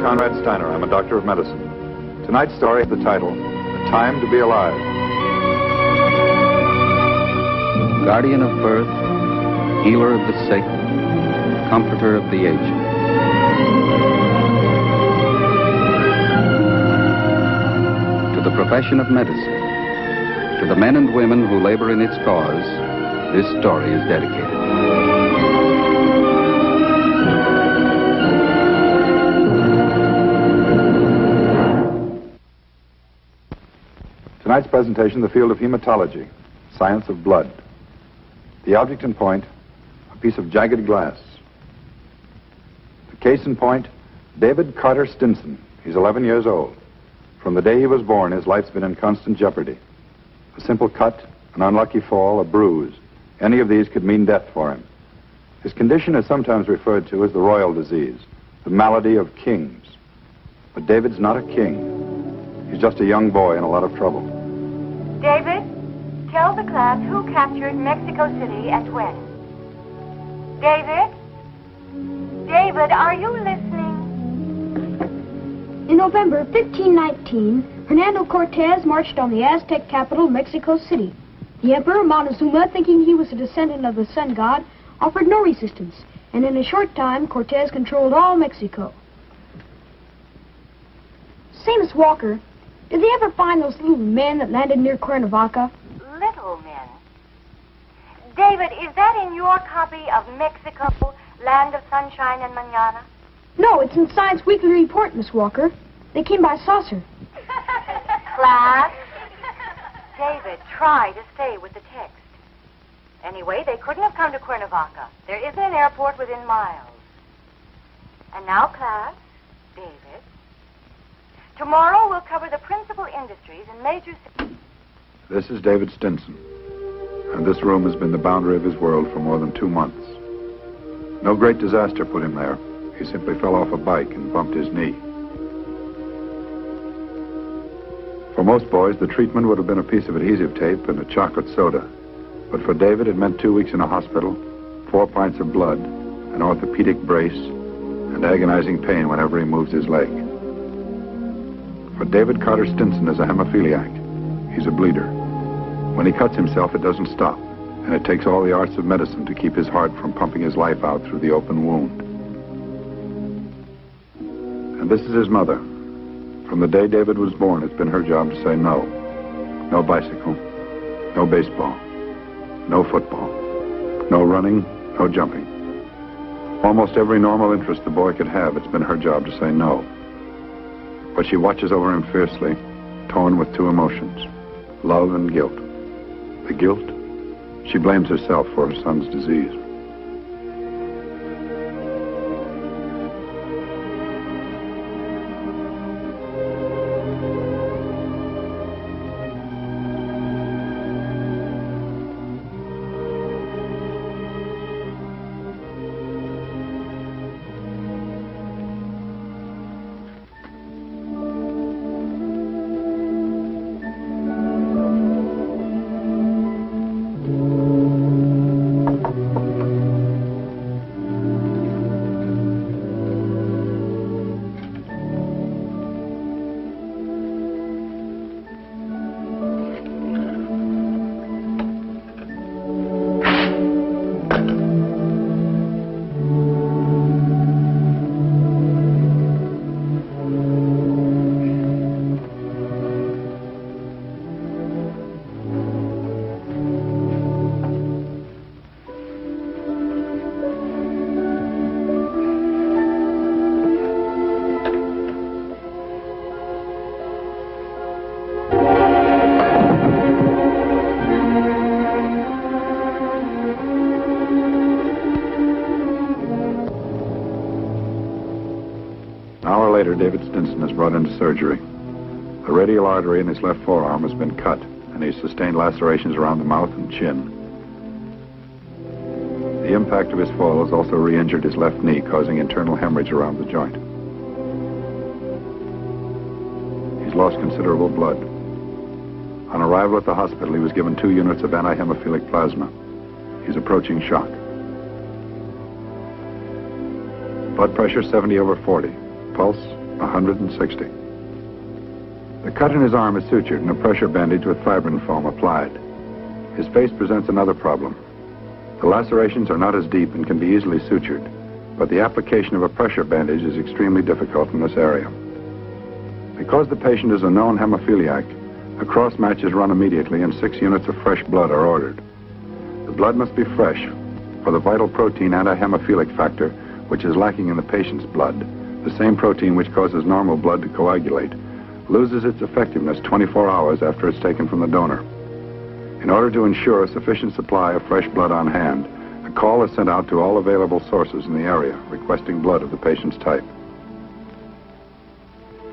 Conrad Steiner. I'm a doctor of medicine. Tonight's story has the title, A Time to Be Alive. Guardian of birth, healer of the sick, comforter of the aged. To the profession of medicine, to the men and women who labor in its cause, this story is dedicated. Tonight's presentation, the field of hematology, science of blood. The object in point, a piece of jagged glass. The case in point, David Carter Stinson. He's 11 years old. From the day he was born, his life's been in constant jeopardy. A simple cut, an unlucky fall, a bruise, any of these could mean death for him. His condition is sometimes referred to as the royal disease, the malady of kings. But David's not a king. He's just a young boy in a lot of trouble. David, tell the class who captured Mexico City and when. David? David, are you listening? In November 1519, Hernando Cortez marched on the Aztec capital, Mexico City. The Emperor Montezuma, thinking he was a descendant of the sun god, offered no resistance, and in a short time, Cortez controlled all Mexico. Say, Miss Walker, did they ever find those little men that landed near Cuernavaca? Little men? David, is that in your copy of Mexico, Land of Sunshine and Manana? No, it's in Science Weekly Report, Miss Walker. They came by saucer. Class? David, try to stay with the text. Anyway, they couldn't have come to Cuernavaca. There isn't an airport within miles. And now, class, David, tomorrow we'll cover the principal industries in major cities. This is David Stinson, and this room has been the boundary of his world for more than 2 months. No great disaster put him there. He simply fell off a bike and bumped his knee. For most boys, the treatment would have been a piece of adhesive tape and a chocolate soda. But for David, it meant 2 weeks in a hospital, 4 pints of blood, an orthopedic brace, and agonizing pain whenever he moves his leg. For David Carter Stinson is a hemophiliac. He's a bleeder. When he cuts himself, it doesn't stop, and it takes all the arts of medicine to keep his heart from pumping his life out through the open wound. And this is his mother. From the day David was born, it's been her job to say no. No bicycle, no baseball, no football, no running, no jumping. Almost every normal interest the boy could have, it's been her job to say no. But she watches over him fiercely, torn with 2 emotions, love and guilt. The guilt, she blames herself for her son's disease. Later, David Stinson is brought into surgery. The radial artery in his left forearm has been cut, and he's sustained lacerations around the mouth and chin. The impact of his fall has also re-injured his left knee, causing internal hemorrhage around the joint. He's lost considerable blood. On arrival at the hospital, he was given 2 units of anti-hemophilic plasma. He's approaching shock. Blood pressure 70/40. Pulse 160. The cut in his arm is sutured and a pressure bandage with fibrin foam applied. His face presents another problem. The lacerations are not as deep and can be easily sutured, but the application of a pressure bandage is extremely difficult in this area. Because the patient is a known hemophiliac, a cross match is run immediately and 6 units of fresh blood are ordered. The blood must be fresh, for the vital protein antihemophilic factor, which is lacking in the patient's blood, the same protein which causes normal blood to coagulate, loses its effectiveness 24 hours after it's taken from the donor. In order to ensure a sufficient supply of fresh blood on hand, a call is sent out to all available sources in the area requesting blood of the patient's type.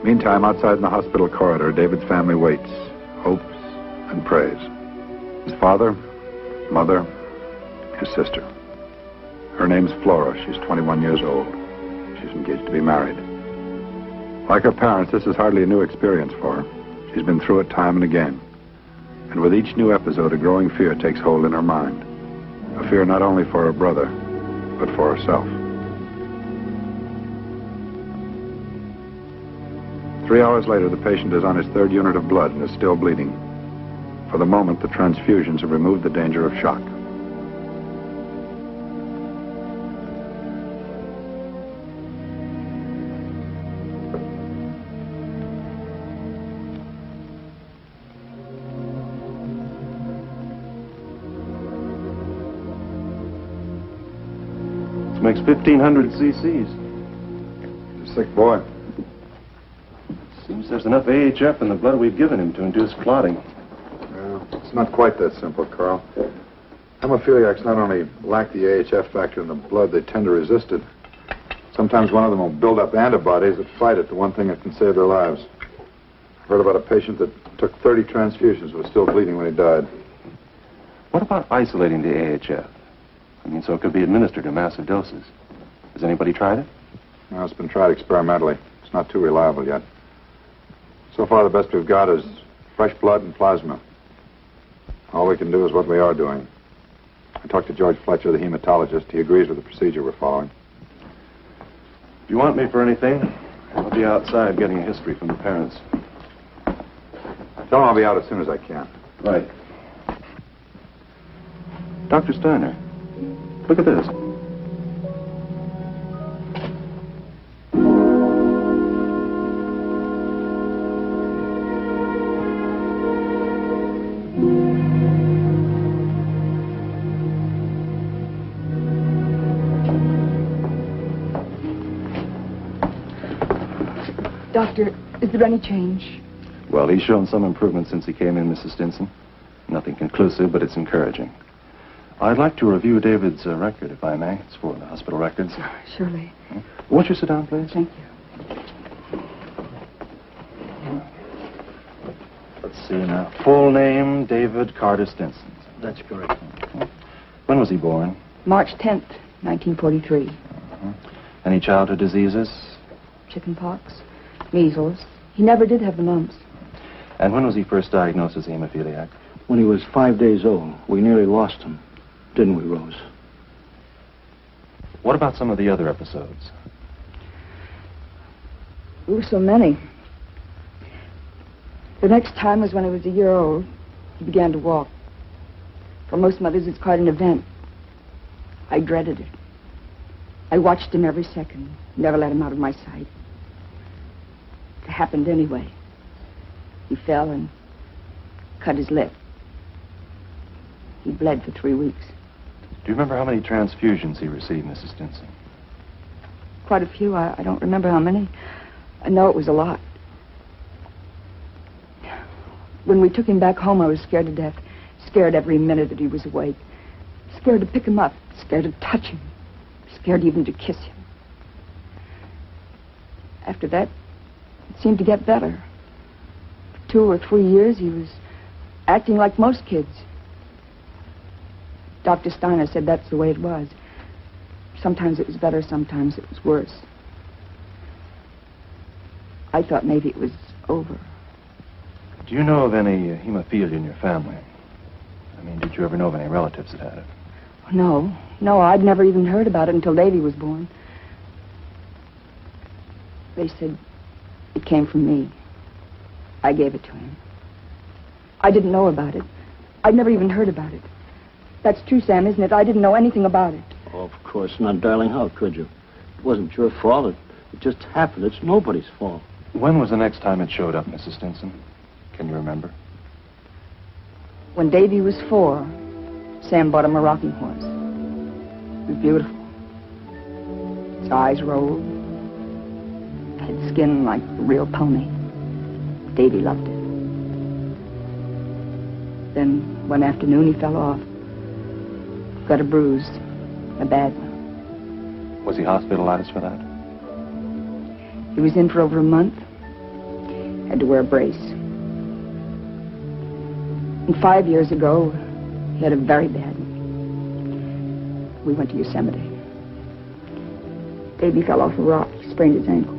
Meantime, outside in the hospital corridor, David's family waits, hopes, and prays. His father, mother, his sister. Her name's Flora. She's 21 years old. She's engaged to be married. Like her parents, this is hardly a new experience for her. She's been through it time and again. And with each new episode, a growing fear takes hold in her mind. A fear not only for her brother, but for herself. 3 hours later, the patient is on his 3rd unit of blood and is still bleeding. For the moment, the transfusions have removed the danger of shock. This makes 1,500 cc's. He's a sick boy. Seems there's enough AHF in the blood we've given him to induce clotting. Well, it's not quite that simple, Carl. Hemophiliacs not only lack the AHF factor in the blood, they tend to resist it. Sometimes one of them will build up antibodies that fight it, the one thing that can save their lives. I heard about a patient that took 30 transfusions, was still bleeding when he died. What about isolating the AHF? I mean, so it could be administered in massive doses. Has anybody tried it? No, it's been tried experimentally. It's not too reliable yet. So far, the best we've got is fresh blood and plasma. All we can do is what we are doing. I talked to George Fletcher, the hematologist. He agrees with the procedure we're following. If you want me for anything, I'll be outside getting a history from the parents. Tell him I'll be out as soon as I can. Right. Dr. Steiner, look at this. Doctor, is there any change? Well, he's shown some improvement since he came in, Mrs. Stinson. Nothing conclusive, but it's encouraging. I'd like to review David's record, if I may. It's for the hospital records. Surely. Won't you sit down, please? Thank you. Let's see now. Full name, David Carter Stinson. That's correct. When was he born? March 10th, 1943. Any childhood diseases? Chickenpox, measles. He never did have the mumps. And when was he first diagnosed as a hemophiliac? When he was 5 days old, we nearly lost him. Didn't we, Rose? What about some of the other episodes? There were so many. The next time was when he was a year old. He began to walk. For most mothers, it's quite an event. I dreaded it. I watched him every second, never let him out of my sight. It happened anyway. He fell and cut his lip. He bled for 3 weeks. Do you remember how many transfusions he received, Mrs. Stinson? Quite a few. I don't remember how many. I know it was a lot. When we took him back home, I was scared to death. Scared every minute that he was awake. Scared to pick him up. Scared to touch him. Scared even to kiss him. After that, it seemed to get better. For 2 or 3 years, he was acting like most kids. Dr. Steiner said that's the way it was. Sometimes it was better, sometimes it was worse. I thought maybe it was over. Do you know of any hemophilia in your family? I mean, did you ever know of any relatives that had it? No, I'd never even heard about it until Davy was born. They said It came from me. I gave it to him. I didn't know about it. I'd never even heard about it. That's true, Sam, isn't it? I didn't know anything about it. Oh, of course not, darling. How could you? It wasn't your fault. It just happened. It's nobody's fault. When was the next time it showed up, Mrs. Stinson? Can you remember? When Davy was 4, Sam bought him a rocking horse. It was beautiful. His eyes rolled. It had skin like a real pony. Davy loved it. Then, one afternoon, he fell off. Got a bruise. A bad one. Was he hospitalized for that? He was in for over a month. Had to wear a brace. And 5 years ago, he had a very bad one. We went to Yosemite. Davy fell off a rock. He sprained his ankle.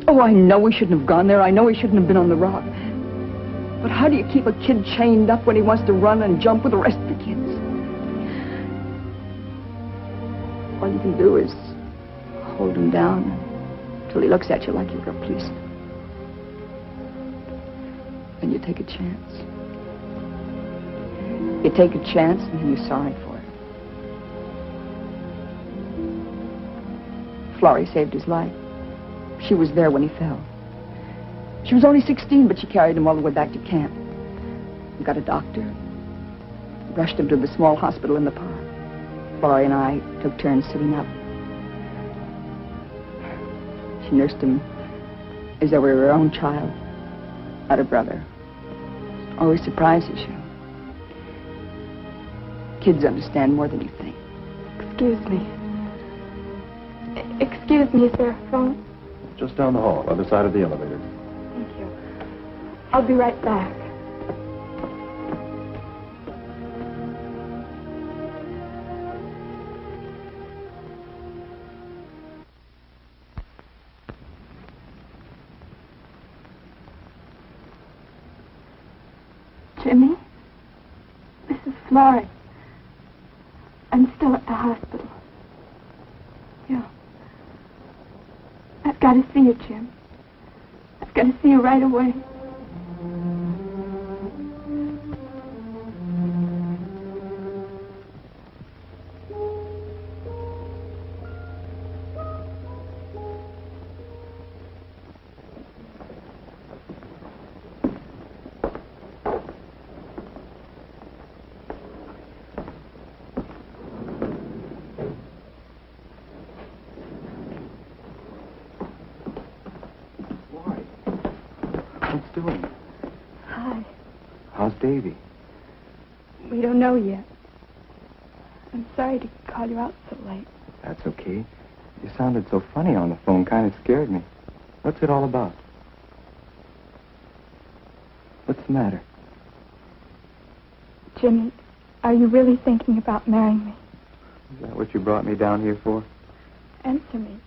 Oh, I know we shouldn't have gone there. I know he shouldn't have been on the rock. But how do you keep a kid chained up when he wants to run and jump with the rest of the kids? All you can do is hold him down until he looks at you like you're a policeman. And you take a chance. You take a chance and then you're sorry for it. Florrie saved his life. She was there when he fell. She was only 16, but she carried him all the way back to camp. We got a doctor. Rushed him to the small hospital in the park. Florrie and I took turns sitting up. She nursed him as though we were her own child, not her brother. Always surprises you. Kids understand more than you think. Excuse me. Excuse me, is there a phone? Just down the hall, other side of the elevator. Thank you. I'll be right back. Jimmy, this is Florrie. I'm still at the hospital. Yeah. I've got to see you, Jim. I've got to see you right away. What's doing? Hi. How's Davy? We don't know yet. I'm sorry to call you out so late. That's okay. You sounded so funny on the phone, kind of scared me. What's it all about? What's the matter? Jimmy, are you really thinking about marrying me? Is that what you brought me down here for? Answer me.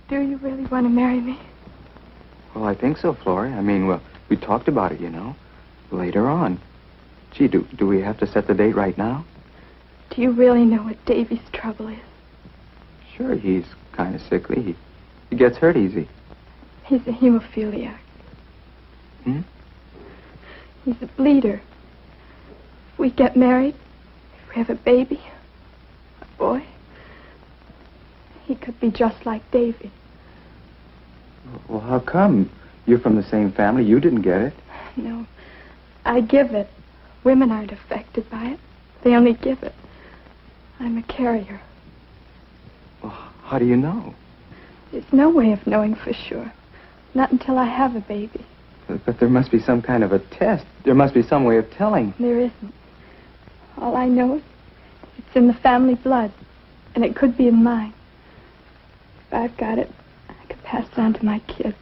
Do you really want to marry me? Well, I think so, Florrie. I mean, well, we talked about it, you know. Later on. Gee, do we have to set the date right now? Do you really know what Davy's trouble is? Sure, he's kind of sickly. He gets hurt easy. He's a hemophiliac. Hmm? He's a bleeder. If we get married, if we have a baby, a boy, he could be just like Davy. Well, how come? You're from the same family. You didn't get it. No, I give it. Women aren't affected by it. They only give it. I'm a carrier. Well, how do you know? There's no way of knowing for sure. Not until I have a baby. But there must be some kind of a test. There must be some way of telling. There isn't. All I know is it's in the family blood, and it could be in mine. If I've got it, I could pass it on to my kids.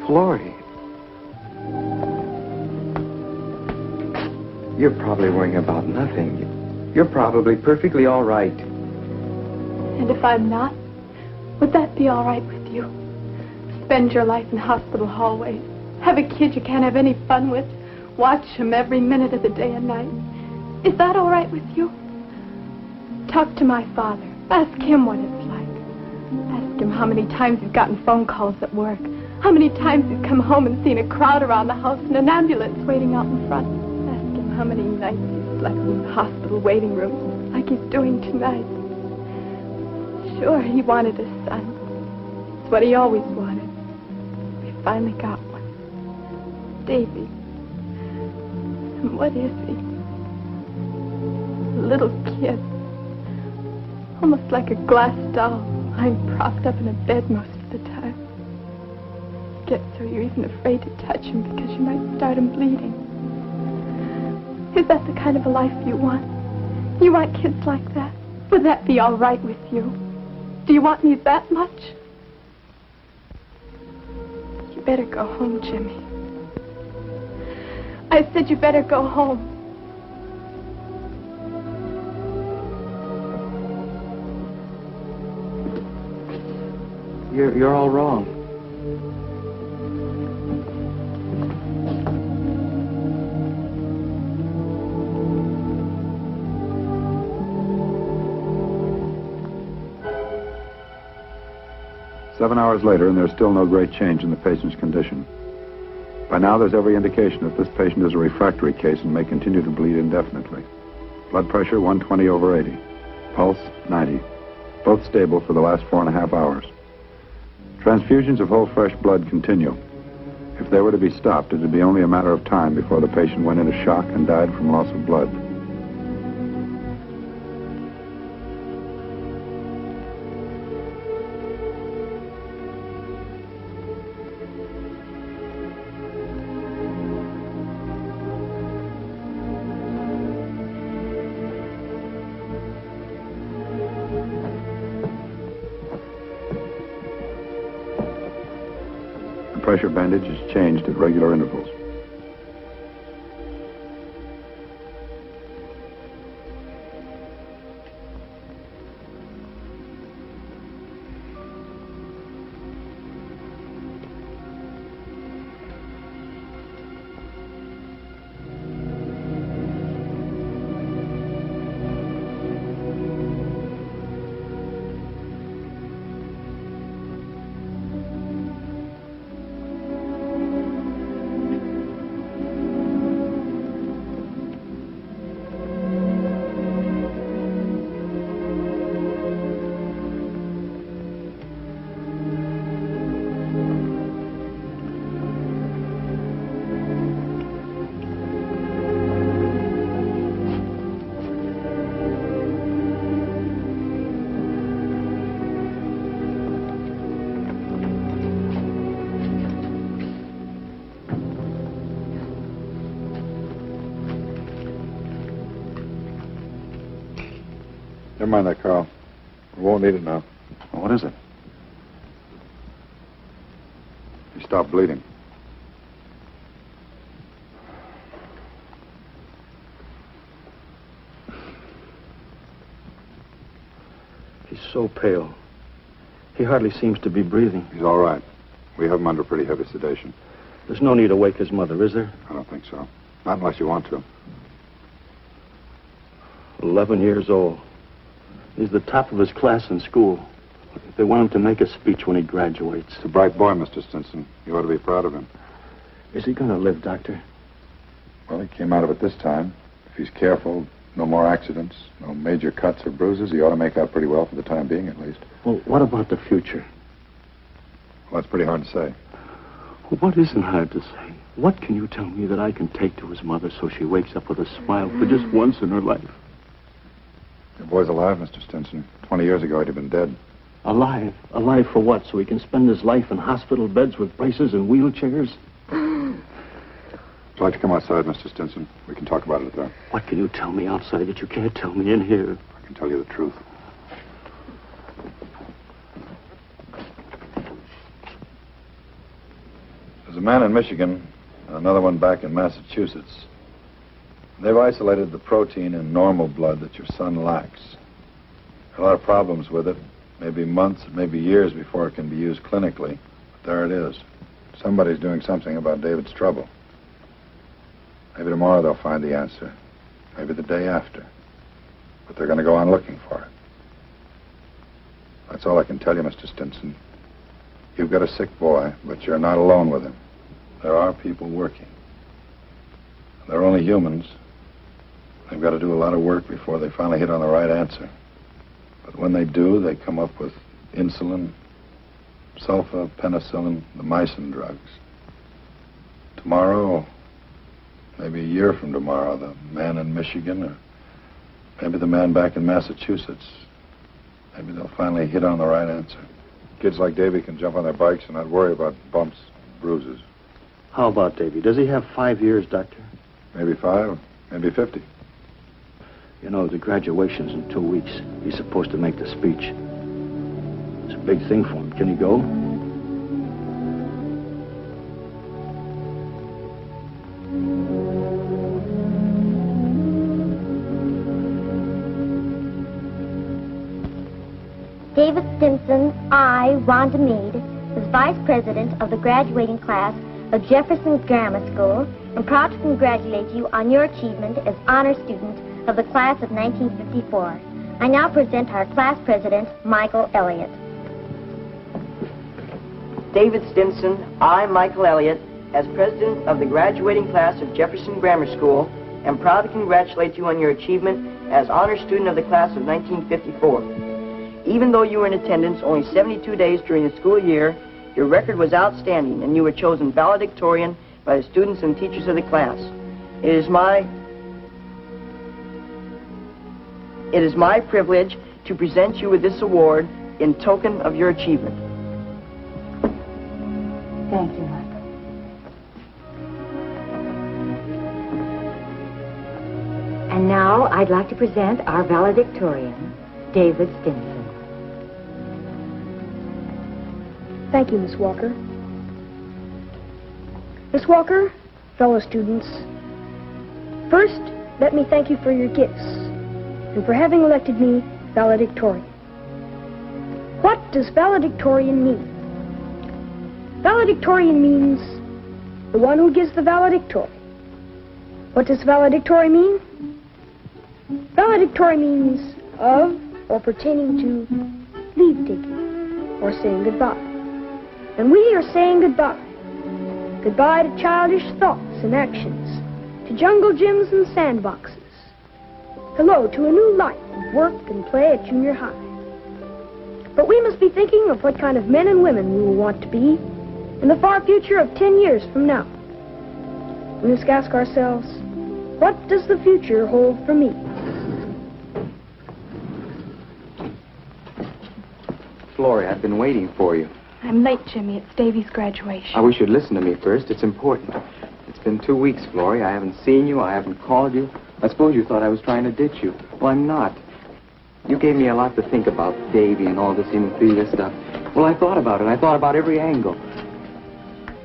Florrie. You're probably worrying about nothing. You're probably perfectly all right. And if I'm not, would that be all right with you? Spend your life in hospital hallways, have a kid you can't have any fun with, watch him every minute of the day and night. Is that all right with you? Talk to my father. Ask him what it's like. Ask him how many times he's gotten phone calls at work. How many times he's come home and seen a crowd around the house and an ambulance waiting out in front. Ask him how many nights he's slept in the hospital waiting room, like he's doing tonight. Sure, he wanted a son. It's what he always wanted. We finally got one. Davy. And what is he? A little kid. Almost like a glass doll, lying propped up in a bed most of the time. Gets so you're even afraid to touch him because you might start him bleeding. Is that the kind of a life you want? You want kids like that? Would that be all right with you? Do you want me that much? You better go home, Jimmy. I said you better go home. You're all wrong. Seven hours later, and there's still no great change in the patient's condition. By now, there's every indication that this patient is a refractory case and may continue to bleed indefinitely. Blood pressure 120/80. Pulse 90. Both stable for the last 4.5 hours. Transfusions of whole fresh blood continue. If they were to be stopped, it would be only a matter of time before the patient went into shock and died from loss of blood. Pressure bandage is changed at regular intervals. Never mind that, Carl. We won't need it now. Well, what is it? He stopped bleeding. He's so pale. He hardly seems to be breathing. He's all right. We have him under pretty heavy sedation. There's no need to wake his mother, is there? I don't think so. Not unless you want to. 11 years old. He's the top of his class in school. They want him to make a speech when he graduates. He's a bright boy, Mr. Stinson. You ought to be proud of him. Is he going to live, Doctor? Well, he came out of it this time. If he's careful, no more accidents, no major cuts or bruises, he ought to make out pretty well for the time being, at least. Well, what about the future? Well, that's pretty hard to say. Well, what isn't hard to say? What can you tell me that I can take to his mother so she wakes up with a smile for just once in her life? Your boy's alive, Mr. Stinson. 20 years ago, he'd have been dead. Alive? Alive for what? So he can spend his life in hospital beds with braces and wheelchairs? Would you like to come outside, Mr. Stinson? We can talk about it there. What can you tell me outside that you can't tell me in here? I can tell you the truth. There's a man in Michigan and another one back in Massachusetts. They've isolated the protein in normal blood that your son lacks. There are a lot of problems with it. Maybe months, maybe years before it can be used clinically. But there it is. Somebody's doing something about David's trouble. Maybe tomorrow they'll find the answer. Maybe the day after. but they're going to go on looking for it. That's all I can tell you, Mr. Stinson. You've got a sick boy, but you're not alone with him. There are people working. They're only humans. They've got to do a lot of work before they finally hit on the right answer. But when they do, they come up with insulin, sulfa, penicillin, the mycin drugs. Tomorrow, maybe a year from tomorrow, the man in Michigan, or maybe the man back in Massachusetts, maybe they'll finally hit on the right answer. Kids like Davy can jump on their bikes and not worry about bumps, bruises. How about Davy? Does he have 5 years, Doctor? Maybe 5, maybe 50. You know, the graduation's in 2 weeks. He's supposed to make the speech. It's a big thing for him. Can he go? David Stinson, I, Rhonda Meade, is Vice President of the graduating class of Jefferson Grammar School, am proud to congratulate you on your achievement as honor student of the class of 1954. I now present our class president, Michael Elliott. David Stinson, I, Michael Elliott, as president of the graduating class of Jefferson Grammar School, am proud to congratulate you on your achievement as honor student of the class of 1954. Even though you were in attendance only 72 days during the school year, your record was outstanding and you were chosen valedictorian by the students and teachers of the class. It is my privilege to present you with this award in token of your achievement. Thank you, Michael. And now I'd like to present our valedictorian, David Stinson. Thank you, Miss Walker. Miss Walker, fellow students, first, let me thank you for your gifts and for having elected me valedictorian. What does valedictorian mean? Valedictorian means the one who gives the valedictory. What does valedictory mean? Valedictory means of or pertaining to leave taking or saying goodbye. And we are saying goodbye. Goodbye to childish thoughts and actions, to jungle gyms and sandboxes. Hello to a new life of work and play at junior high. But we must be thinking of what kind of men and women we will want to be in the far future of 10 years from now. We must ask ourselves, what does the future hold for me? Florrie, I've been waiting for you. I'm late, Jimmy. It's Davy's graduation. I wish you'd listen to me first. It's important. It's been 2 weeks, Florrie. I haven't seen you. I haven't called you. I suppose you thought I was trying to ditch you. Well, I'm not. You gave me a lot to think about, Davy and all this hemophilia stuff. Well, I thought about it. I thought about every angle.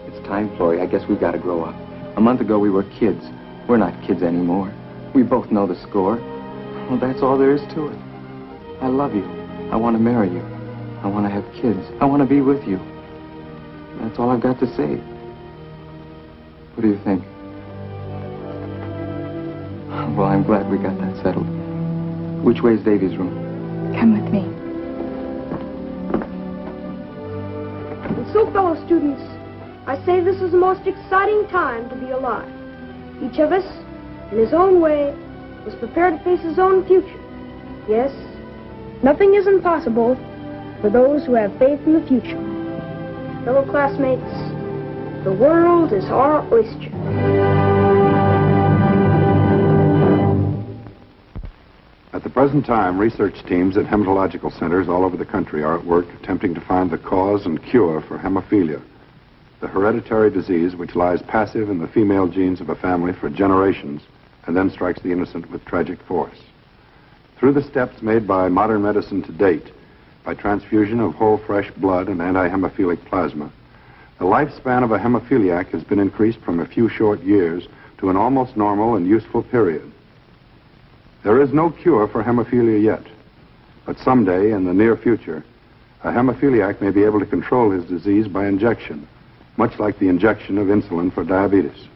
It's time, Florrie. I guess we've got to grow up. A month ago, we were kids. We're not kids anymore. We both know the score. Well, that's all there is to it. I love you. I want to marry you. I want to have kids. I want to be with you. That's all I've got to say. What do you think? Well, I'm glad we got that settled. Which way's Davy's room? Come with me. And so, fellow students, I say this is the most exciting time to be alive. Each of us, in his own way, was prepared to face his own future. Yes, nothing is impossible for those who have faith in the future. Fellow classmates, the world is our oyster. At the present time, research teams at hematological centers all over the country are at work attempting to find the cause and cure for hemophilia, the hereditary disease which lies passive in the female genes of a family for generations and then strikes the innocent with tragic force. Through the steps made by modern medicine to date, by transfusion of whole fresh blood and anti-hemophilic plasma, the lifespan of a hemophiliac has been increased from a few short years to an almost normal and useful period. There is no cure for hemophilia yet, but someday in the near future, a hemophiliac may be able to control his disease by injection, much like the injection of insulin for diabetes.